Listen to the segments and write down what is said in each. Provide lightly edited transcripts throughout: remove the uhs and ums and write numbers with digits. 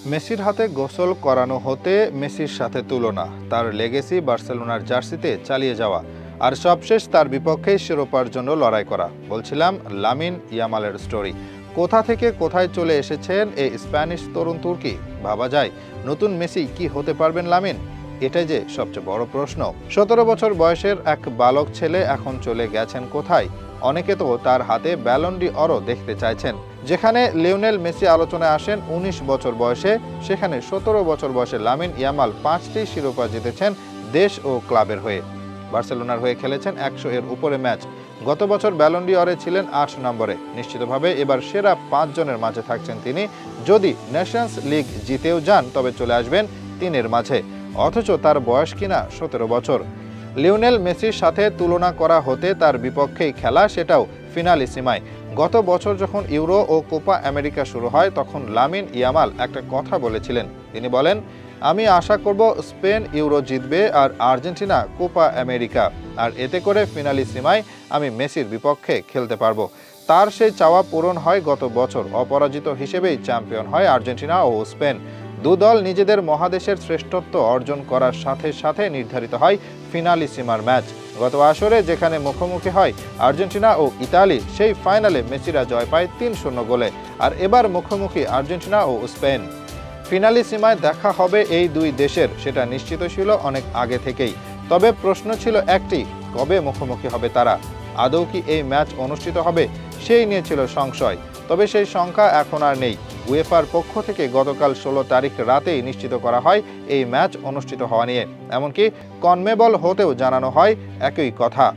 মেসির হাতে গোসল করানো হতে মেসির সাথে তুলনা, তার লেগেসি বার্সেলোনার জার্সিতে চালিয়ে যাওয়া, আর সবশেষ তার বিপক্ষে শিরোপার জন্য লড়াই করা। বলছিলাম লামিন ইয়ামালের স্টোরি। কোথা থেকে কোথায় চলে এসেছেন এই স্প্যানিশ তরুণ তুর্কি। ভাবা যায় নতুন মেসি কি হতে পারবেন লামিন? এটাই যে সবচেয়ে বড় প্রশ্ন। 17 বছর বয়সের এক বালক ছেলে এখন চলে গেছেন কোথায়? অনেকে তো তার হাতে ব্যালন ডি অরও দেখতে চাইছেন। যেখানে লিওনেল মেসি আলোচনায় আসেন 19 বছর বয়সে, সেখানে 17 বছর বয়সে লামিন ইয়ামাল 5টি শিরোপা জিতেছেন দেশ ও ক্লাবের হয়ে। বার্সেলোনার হয়ে খেলেছেন 100 এর উপরে ম্যাচ। গত বছর ব্যালন ডি অরে ছিলেন 8 নম্বরে। নিশ্চিতভাবে এবার সেরা 5 জনের মাঝে থাকছেন তিনি। যদি নেশনস লিগ জিতেও যান তবে চলে আসবেন 3 এর মাঝে। অথচ তার বয়স কিনা 17 বছর। লিওনেল মেসির সাথে তুলনা করা হতে তার বিপক্ষেই খেলা, সেটাও ফিনালিসিমায়। গত বছর যখন ইউরো ও কোপা আমেরিকা শুরু হয় তখন লামিন ইয়ামাল একটা কথা বলেছিলেন। তিনি বলেন, আমি আশা করব স্পেন ইউরো জিতবে আর আর্জেন্টিনা কোপা আমেরিকা, আর এতে করে ফিনালিসিমায় আমি মেসির বিপক্ষে খেলতে পারবো। তার সেই চাওয়া পূরণ হয় গত বছর। অপরাজিত হিসেবেই চ্যাম্পিয়ন হয় আর্জেন্টিনা ও স্পেন। দুদল নিজেদের মহাদেশের শ্রেষ্ঠত্ব অর্জন করার সাথে সাথে নির্ধারিত হয় ফিনালিসিমার ম্যাচ। গত আসরে যেখানে মুখোমুখি হয় আর্জেন্টিনা ও ইতালি, সেই ফাইনালে মেসিরা জয় পায় 3-0 গোলে। আর এবার মুখোমুখি আর্জেন্টিনা ও স্পেন। ফিনালিসিমায় দেখা হবে এই দুই দেশের, সেটা নিশ্চিত ছিল অনেক আগে থেকেই। তবে প্রশ্ন ছিল একটি, কবে মুখোমুখি হবে তারা? আদৌ কি এই ম্যাচ অনুষ্ঠিত হবে? সেই নিয়ে ছিল সংশয়। তবে সেই সংখ্যা এখন আর নেই। উয়েফার পক্ষ থেকে গতকাল 16 তারিখ রাতেই নিশ্চিত করা হয় এই ম্যাচ অনুষ্ঠিত হওয়া নিয়ে। এমনকি কনমেবল হতেও জানানো হয় একই কথা।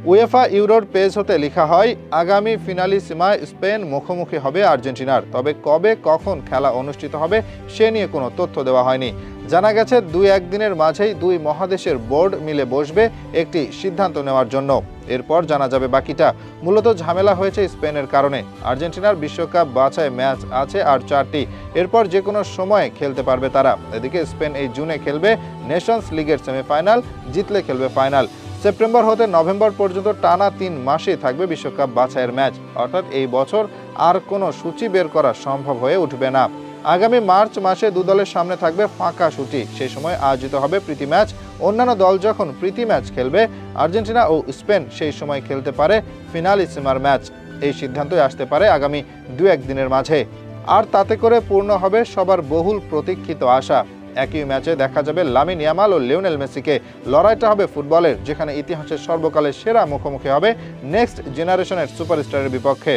উয়েফা ইউরোর পেজ হতে লেখা হয়, আগামী ফিনালিসিমায় স্পেন মুখোমুখি হবে আর্জেন্টিনার। তবে কবে কখন খেলা অনুষ্ঠিত হবে সে নিয়ে কোনো তথ্য দেওয়া হয়নি। জানা গেছে 2-1 দিনের মাঝেই দুই মহাদেশের বোর্ড মিলে বসবে একটি সিদ্ধান্ত নেওয়ার জন্য। এরপর জানা যাবে বাকিটা। মূলত ঝামেলা হয়েছে স্পেনের কারণে। আর্জেন্টিনার বিশ্বকাপ বাছাই ম্যাচ আছে আর 4টি। এরপর যে কোনো সময়ে খেলতে পারবে তারা। এদিকে স্পেন এই জুনে খেলবে নেশনস লিগের সেমিফাইনাল, জিতলে খেলবে ফাইনাল। সেপ্টেম্বর হতে নভেম্বর পর্যন্ত টানা 3 মাসে থাকবে বিশ্বকাপ বাছাইয়ের ম্যাচ। অর্থাৎ এই বছর আর কোনো সূচি বের করা সম্ভব হয়ে উঠবে না। আগামী মার্চ মাসে দুদলের সামনে থাকবে ফাঁকা সূচি। সেই সময় আয়োজিত হবে প্রীতি ম্যাচ। অন্যান্য দল যখন প্রীতি ম্যাচ খেলবে, আর্জেন্টিনা ও স্পেন সেই সময় খেলতে পারে ফিনালিসিমার ম্যাচ। এই সিদ্ধান্তই আসতে পারে আগামী 2-1 দিনের মাঝে। আর তাতে করে পূর্ণ হবে সবার বহুল প্রতীক্ষিত আশা। একই ম্যাচে দেখা যাবে লামিন ইয়ামাল ও লিওনেল মেসিকে। লড়াইটা হবে ফুটবলের, যেখানে ইতিহাসের সর্বকালের সেরা মুখোমুখি হবে নেক্সট জেনারেশনের সুপারস্টারের বিপক্ষে।